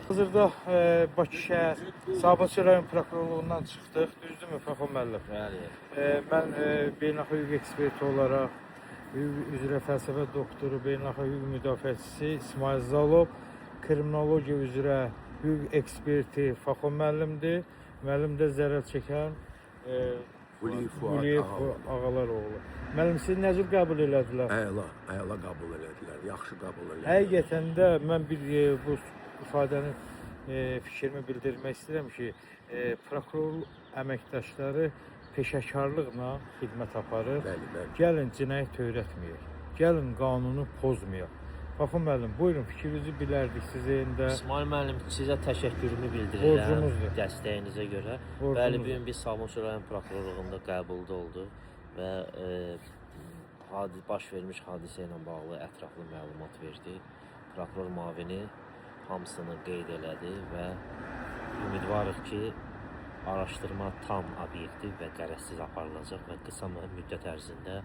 Hazırda Bakı şəhər Sabunçu rayon prokurorluğundan çıxdıq. Düzdürmü Fəxo müəllim? Bəli. Mən beynəlxalq hüquq eksperti olaraq hüquq üzrə fəlsəfə doktoru, beynəlxalq hüquq müdafiəçisi İsmail Zalov, kriminologiya üzrə hüquq eksperti Fəxo müəllimdir. Müəllim də zərər çəkən Quliyev Ağalaroğlu. Müəllim, siz nə cür qəbul elədilər? Əla qəbul elədilər, yaxşı qəbul elədilər. Həqiqətən də mən bu ifadəni fikrimi bildirmək istəyirəm ki, prokuror əməkdaşları peşəkarlıqla xidmət aparır. Bəli. Gəlin cinayət törətməyək, gəlin qanunu pozmayaq. Fəxo müəllim, buyurun, fikrinizi bilərdik sizin də. İsmail müəllim, sizə təşəkkürümü bildirirəm Borcumuzdur. dəstəyinizə görə. Borcumuzdur. Bəli, bugün biz Sabunçu rayon prokurorluğunda qəbulda olduq və baş vermiş hadisə ilə bağlı ətraflı məlumat verdi. Prokuror müavini hamısını qeyd elədi və ümidvarıq ki, araşdırma tam obyektiv və qərəzsiz aparılacaq və qısa müddət ərzində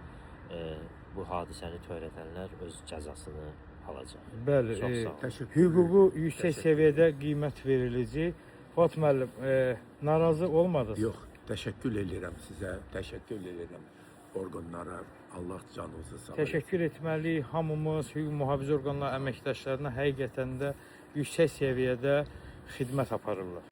bu hadisəni törədənlər öz cəzasını alacaq. Bəli, hüququ yüksək səviyyədə qiymət veriləcək. Fuad müəllim, narazı olmadınız? Yox, təşəkkür edirəm sizə, təşəkkür edirəm orqanlara. Allah canınızı sağ olsun. Təşəkkür etməliyik hamımız hüquq mühafizə orqanları əməkdaşlarına həqiqətən də yüksək səviyyədə xidmət aparırlar.